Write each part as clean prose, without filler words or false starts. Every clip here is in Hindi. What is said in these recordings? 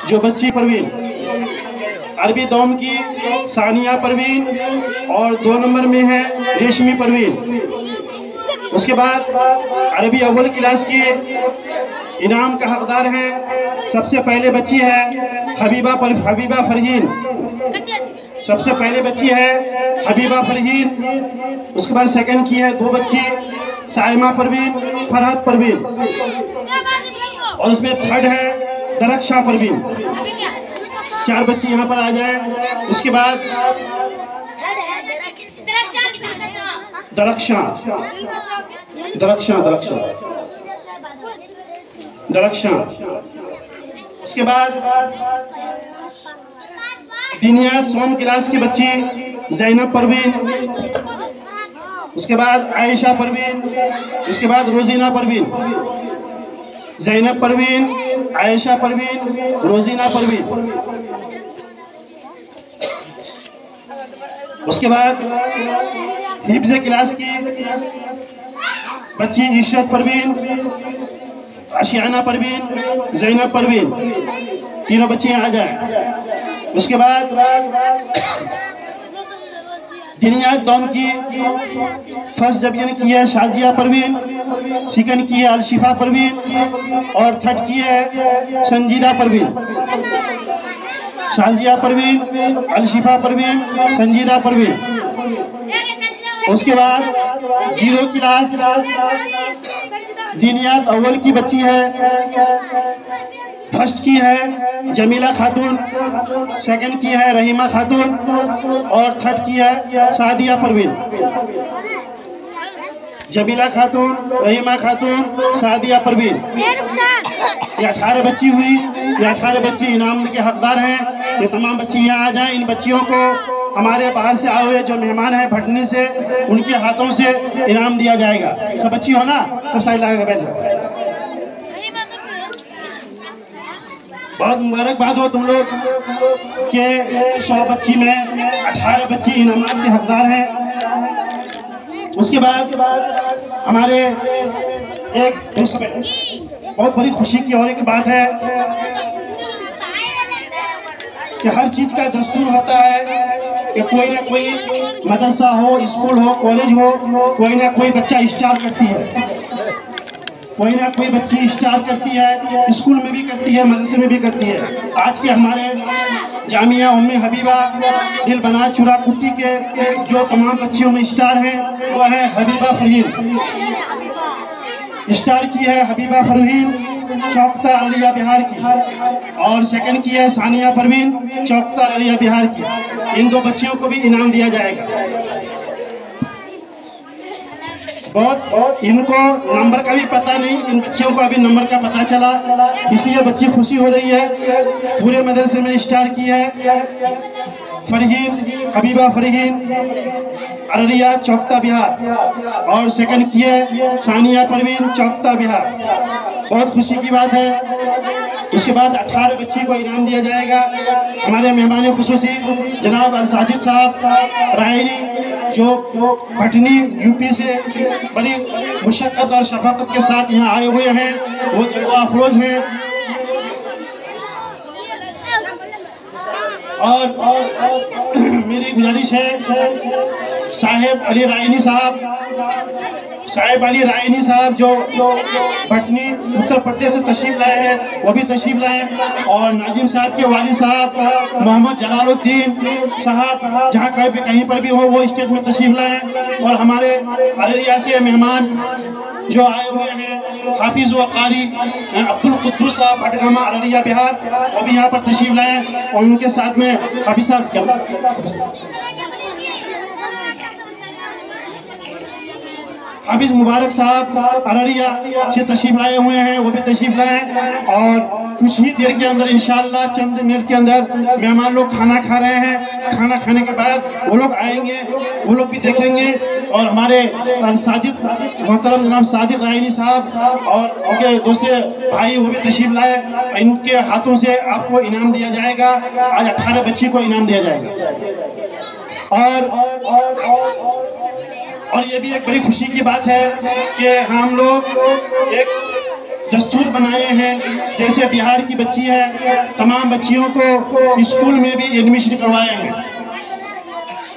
जो बच्ची परवीन, अरबी दौम की सानिया परवीन, और 2 नंबर में है रेशमी परवीन। उसके बाद अरबी अव्वल क्लास की इनाम का हकदार है, सबसे पहले बच्ची है हबीबा फरहीन, सबसे पहले बच्ची है हबीबा फरहीन। उसके बाद सेकंड की है 2 बच्ची साइमा परवीन, फरहत परवीन, और उसमें थर्ड है दरक्षा परवीन। 4 बच्ची यहाँ पर आ जाए। उसके बाद दरक्षा उसके बाद दिनिया सोम क्लास की बच्ची जैनब परवीन, उसके बाद आयशा परवीन, उसके बाद रोजीना परवीन, जैनब परवीन, आयशा परवीन, रोजीना परवीन। उसके बाद हिफ्ज़ क्लास की बच्ची इशरत परवीन, आशियाना परवीन, जैनब परवीन, तीनों बच्चे आ जाए। उसके बाद दिनिया दौम की फर्स्ट डिवीजन की है शाजिया परवीन, सेकंड की है अलशिफा परवीन, और थर्ड की है संजीदा परवीन। शाजिया परवीन, अलशिफा परवीन, संजीदा परवीन। उसके बाद 0 क्लास दिनियात अव्वल की बच्ची है, फर्स्ट की है जमीला खातून, सेकंड की है रहीमा खातून, और थर्ड की है सादिया परवीन। जमीला खातून, रहीमा खातून, सादिया परवीन, ये 18 बच्ची हुई। ये 18 बच्ची इनाम के हकदार हैं। ये तमाम बच्ची यहाँ आ जाएं। इन बच्चियों को हमारे बाहर से आए हुए जो मेहमान हैं भटनी से, उनके हाथों से इनाम दिया जाएगा। सब बच्ची हो ना, सब साइड लगा के बैठो। बहुत मुबारकबाद हो तुम लोग के 100 बच्ची में 18 बच्ची इनामात के हकदार हैं। उसके बाद हमारे एक बहुत बड़ी खुशी की और एक बात है कि हर चीज का दस्तूर होता है कि कोई ना कोई मदरसा हो, स्कूल हो, कॉलेज हो, कोई ना कोई बच्चा स्टार करती है, कोई ना कोई बच्ची स्टार करती है, स्कूल में भी करती है, मदरसे में भी करती है। आज के हमारे जामिया उम्मे हबीबा दिल बना चुरा कुट्टी के जो तमाम बच्चियों में स्टार हैं वो है हबीबा फरहीन। स्टार की है हबीबा फरहीन चौकता अररिया बिहार की, और सेकंड की है सानिया परवीन चौकता अररिया बिहार की। इन 2 बच्चियों को भी इनाम दिया जाएगा। बहुत इनको नंबर का भी पता नहीं, इन बच्चियों को अभी नंबर का पता चला, इसलिए बच्ची खुशी हो रही है। पूरे मदरसे में स्टार की है फरहीन, हबीबा फरहीन अररिया चौकता बिहार, और सेकंड की है सानिया परवीन चौकता बिहार। बहुत खुशी की बात है। उसके बाद 18 बच्ची को इनाम दिया जाएगा। हमारे मेहमान खुसूसी जनाब साजिद साहब रायनी जो भटनी यूपी से बड़ी मुशक्कत और शफाकत के साथ यहाँ आए हुए हैं, वो जलवा अफरोज हैं। और मेरी गुजारिश है साहेब अली रायनी साहब जो पटनी उत्तर प्रदेश से तशरीफ लाए हैं, वो भी तशरीफ लाए, और नाजिम साहब के वालिद साहब मोहम्मद जलालुद्दीन साहब जहाँ कहीं पर भी हो वो स्टेज में तशरीफ लाए। और हमारे अररिया से मेहमान जो आए हुए हैं हाफिज व कारी अब्दुल कुद्दूस साहब भटगामा अररिया बिहार, वो भी यहाँ पर तशरीफ लाए, और उनके साथ में हाफिज साहब हाफिज मुबारक साहब अररिया से तशरीफ लाए हुए हैं, वो भी तशरीफ लाए। और कुछ ही देर के अंदर इंशाअल्लाह चंद मिनट के अंदर मेहमान लोग खाना खा रहे हैं। खाना खाने के बाद वो लोग आएंगे, वो लोग भी देखेंगे। और हमारे साजिद मोहतरम जनाब साजिद रायनी साहब और उनके दूसरे भाई वो भी तशरीफ लाए, इनके हाथों से आपको इनाम दिया जाएगा। आज 18 बच्ची को इनाम दिया जाएगा। और ये भी एक बड़ी खुशी की बात है कि हम लोग एक दस्तूर बनाए हैं। जैसे बिहार की बच्ची है, तमाम बच्चियों को स्कूल में भी एडमिशन करवाए हैं,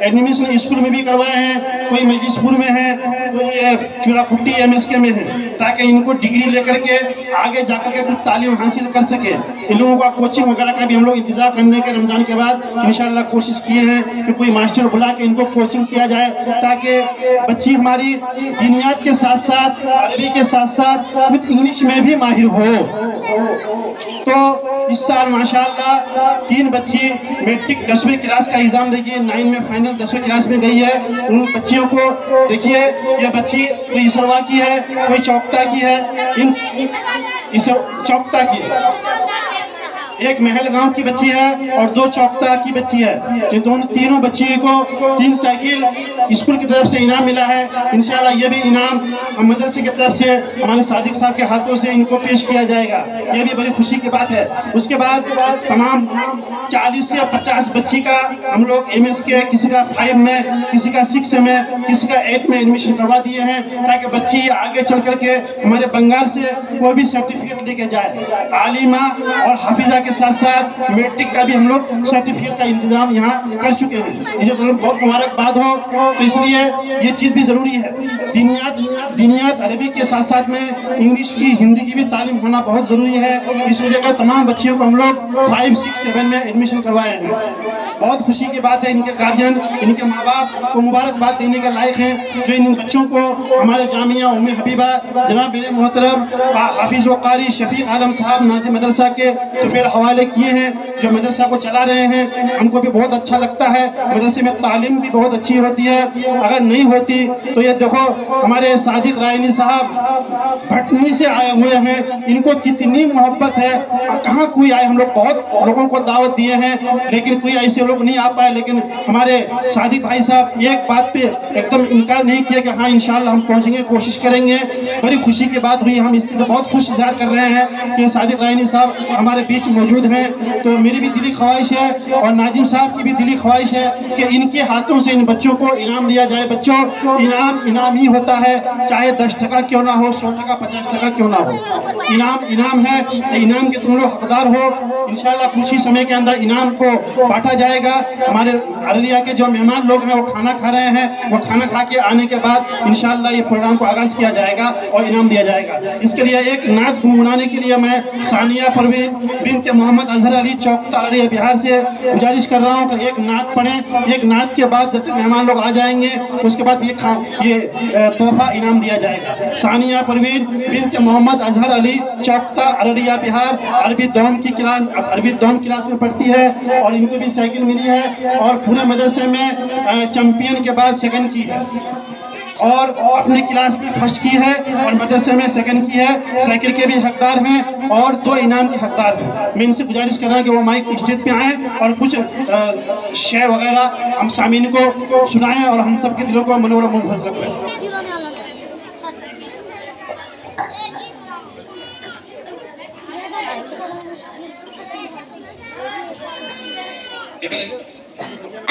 एडमिशन स्कूल में भी करवाए हैं। कोई मजिस्पुर में है, कोई चूड़ाखुट्टी MSK में है, ताकि इनको डिग्री लेकर के आगे जाकर के कुछ तालीम हासिल कर सके। इन लोगों का कोचिंग वगैरह का भी हम लोग इंतजार करने के रमज़ान के बाद इंशाअल्लाह कोशिश किए हैं कि कोई मास्टर बुला के इनको कोचिंग किया जाए, ताकि बच्ची हमारी दीनियात के साथ साथ अरबी के साथ साथ कुछ इंग्लिश में भी माहिर हो। तो इस साल माशाअल्लाह 3 बच्ची मैट्रिक 10वीं क्लास का एग्जाम देखिए, 9 में फाइनल 10वीं क्लास में गई है। उन बच्चियों को देखिए, ये बच्ची कोई इसरवा की है, कोई चौकता की है, चौकता की है, एक महल गांव की बच्ची है और 2 चौकता की बच्ची है। ये तीनों बच्ची को 3 साइकिल स्कूल की तरफ से इनाम मिला है। इंशाल्लाह ये भी इनाम मदरसे की तरफ से हमारे सादिक साहब के हाथों से इनको पेश किया जाएगा। ये भी बड़ी खुशी की बात है। उसके बाद तमाम 40 से 50 बच्ची का हम लोग MSK, किसी का 5 में, किसी का 6 में, किसी का 8 में एडमिशन करवा दिए हैं, ताकि बच्ची आगे चल करके हमारे बंगाल से कोई भी सर्टिफिकेट लेके जाए। आलिमा और हाफिजा के साथ साथ मैट्रिक का भी हम लोग सर्टिफिकेट का इंतजाम यहाँ कर चुके हैं। ये तो बहुत मुबारकबाद हो। तो इसलिए ये चीज़ भी ज़रूरी है। दीनियात अरबी के साथ साथ में इंग्लिश की, हिंदी की भी तालीम होना बहुत ज़रूरी है। इस वजह से तमाम बच्चियों को हम लोग 5, 6, 7 में एडमिशन करवाए हैं। बहुत खुशी की बात है। इनके गार्जियन, इनके माँ बाप को मुबारकबाद देने के लायक हैं, जो इन बच्चों को हमारे जामिया उम्मे हबीबा जनाब मेरे मोहतरम हाफिज व कारी शफीक आलम साहब नाज़िम मदरसा के तो फिर हवाले किए हैं, जो मदरसा को चला रहे हैं। हमको भी बहुत अच्छा लगता है। मदरसे में तालीम भी बहुत अच्छी होती है। अगर नहीं होती तो ये देखो, हमारे सादिक रायनी साहब भटनी से आए हुए हैं, इनको कितनी मोहब्बत है। कहाँ कोई आए, हम लोग बहुत लोगों को दावत दिए हैं, लेकिन कोई ऐसे लोग नहीं आ पाए। लेकिन हमारे सादिक भाई साहब एक बात पे एकदम इनकार नहीं किया कि हाँ इंशाल्लाह हम पहुँचेंगे, कोशिश करेंगे। बड़ी खुशी की बात हुई। हम इस चीज़ बहुत खुश इज़हार कर रहे हैं कि सादिक रायनी साहब हमारे बीच मौजूद हैं। तो मेरी भी दिली ख्वाहिश है और नाजिम साहब की भी दिली ख्वाहिश है कि इनके हाथों से इन बच्चों को इनाम दिया जाए। बच्चों, इनाम ही होता है, चाहे 10 टका क्यों ना हो, 100 टका, 50 टका क्यों ना हो। इनाम है, इनाम के तुम लोग हकदार हो। इंशाल्लाह कुछ ही समय के अंदर इनाम को बांटा जाएगा। हमारे अररिया के जो मेहमान लोग हैं वो खाना खा रहे हैं, वो खाना खा के आने के बाद इंशाल्लाह ये प्रोग्राम को आगाज़ किया जाएगा और इनाम दिया जाएगा। इसके लिए एक नात गुनगुनाने के लिए मैं सानिया परवीन बिनत मोहम्मद अजहर अली चौकता अररिया बिहार से गुजारिश कर रहा हूँ कि एक नात पढ़ें। एक नात के बाद जब तक मेहमान लोग आ जाएंगे उसके बाद ये तोहफा इनाम दिया जाएगा। सानिया परवीन बिनत मोहम्मद अजहर अली चौकता अररिया बिहार अरबी दौम क्लास में पढ़ती है और इनको भी साइकिल मिली है और पूरे मदरसे में चैंपियन के बाद 2nd की है और अपने क्लास में 1st की है और मदरसे में 2nd की है। साइकिल के भी हकदार हैं और 2 इनाम के हकदार हैं। मैं इनसे गुजारिश कर रहा हूँ कि वो माइक स्टेज पे आएँ और कुछ शेर वगैरह हम सामीन को सुनाएं और हम सबके दिलों को मनोरम हो सकें।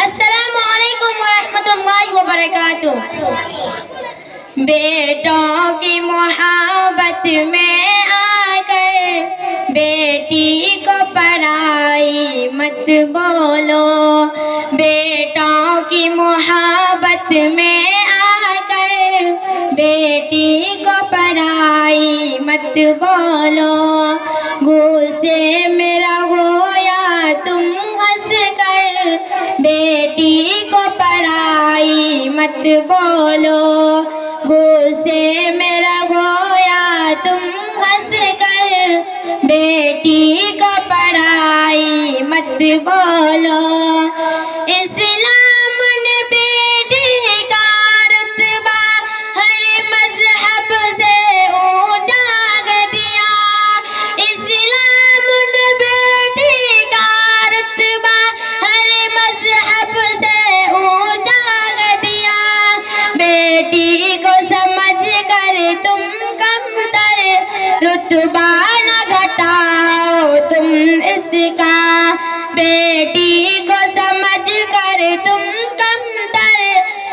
अस्सलामु अलैकुम वरहमतुल्लाहि वबरकातुह। बेटों की मोहब्बत में आकर बेटी को पढ़ाई मत बोलो। बेटों की मोहब्बत में आकर बेटी को पढ़ाई मत बोलो। गुस्से मेरा होया तुम हंस कर बेटी को पढ़ाई मत बोलो। गुस्से मेरा होया तुम हंस कर बेटी को पढ़ाई मत बोलो। इस्लाम ने बेटी का रुतबा हर मजहब से ऊंचा कर दिया। इस्लाम ने बेटी का रुतबा हर मजहब से ऊंचा कर दिया। बेटी को समझ कर तुम कमतर रुतबा न घटाओ तुम इसका। बेटी को समझ कर तुम कमतर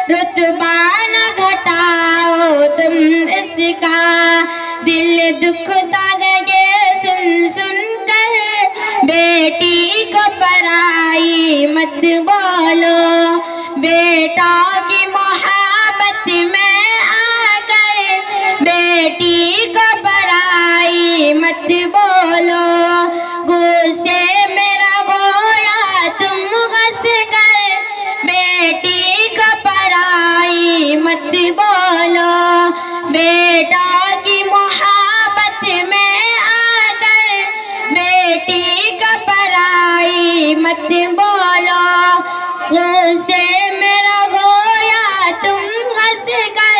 रुतबा न घटाओ तुम इसका। दिल दुखता ये सुन सुन कर बेटी को पराई मत बोलो। बेटा की मोहब्बत में आकर बेटी को पराई मत बोलो। गुस्से मेरा होया तुम हंस कर बेटी को पराई मत बोलो। बेटा की मोहब्बत में आकर बेटी को पराई मत बोलो। गुस्से मेरा होया तुम हंस कर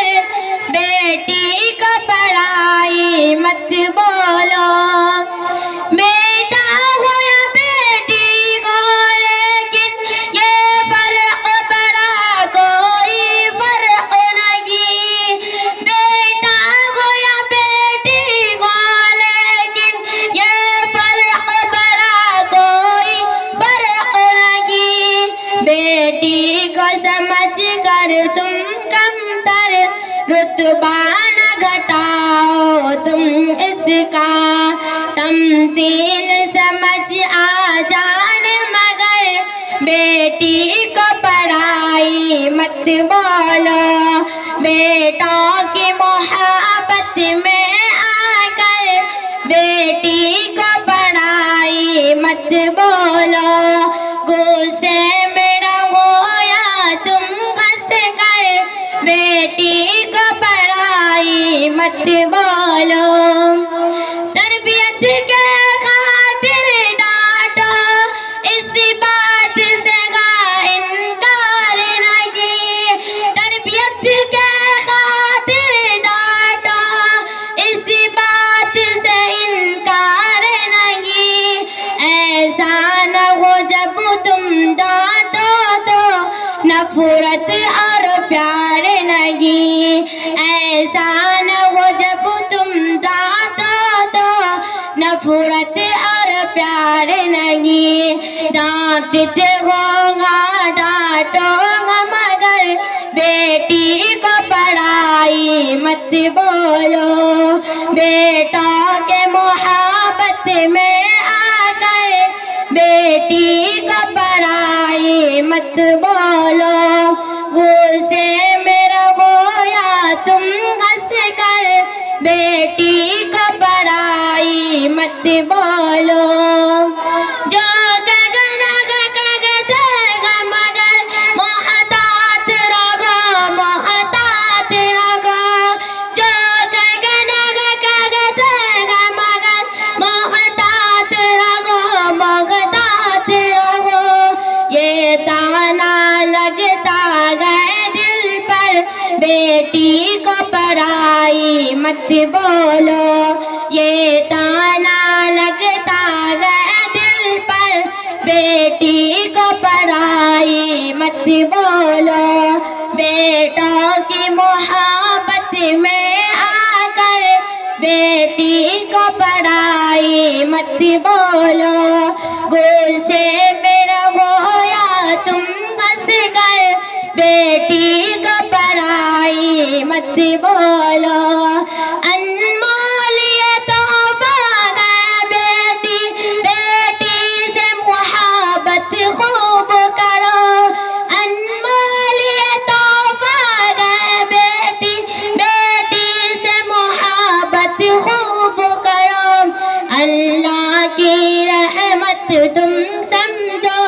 बेटी को पराई मत बोलो। बेटा हो या बेटी को लेकिन ये फर्क बड़ा कोई फर्क नहीं। बेटा हो या बेटी को लेकिन ये फर्क बड़ा कोई फर्क नहीं। बेटी को समझ कर तुम कमतर रुतबा न घटाओ तुम इसका। तमसील समझ आ जाने मगर बेटी को पराई मत बोलो। बेटों की मोहब्बत में आकर बेटी को पराई मत बोलो। गुस्से मेरा होया तुम हंस कर बेटी को पराई मत बोलो। तरबियत के खातिर डांटो इस बात से इनकार नहीं। तरबियत के खातिर डांटो इस बात से इनकार नहीं। ऐसा न हो जब तुम डांटो तो नफरत और प्यार नहीं। ऐसा न हो जब तुम डांटो तो नफरत और प्यार नहीं। डांटते होगा डांटोगा मगर बेटी को पराई मत बोलो। बेटों के मोहब्बत में आकर बेटी को पराई मत बोलो। गुस्से मेरा होया तुम हंस कर बेटी को पराई मत बोलो। जो मगर मोहतात रहो मोहतात रहो। जो मगर मोहतात रहो मोहतात रहो। ये ताना लगता है दिल पर बेटी को पराई मत बोलो। ये ताना लगता है दिल पर बेटी को पराई मत बोलो। बेटों की मोहब्बत में आकर बेटी को पराई मत बोलो। गुस्से मेरा होया तुम हंस कर बेटी को पराई मत बोलो। अनमोल ये तोहफा है बेटी, बेटी से मोहब्बत खूब करो। अनमोल ये तोहफा है बेटी, बेटी से मोहब्बत खूब करो। अल्लाह की रहमत तुम समझो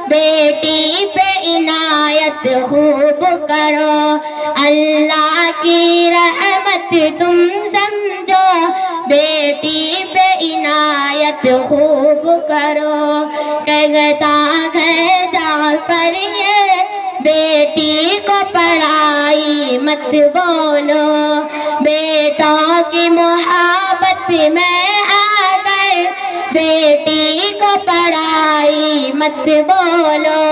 बेटी पे इनायत खूब करो। अल्लाह की रहमत तुम समझो बेटी पे इनायत खूब करो। कहता है जाफर ये बेटी को पराई मत बोलो। बेटों की मोहब्बत में आकर बेटी को पराई मत बोलो।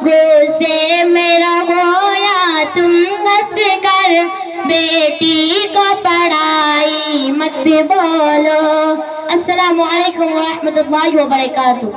गुस्से मेरा होया तुम हंस कर बेटी को पराई मत बोलो। अस्सलामु अलैकुम व रहमतुल्लाहि व बरकातुहू।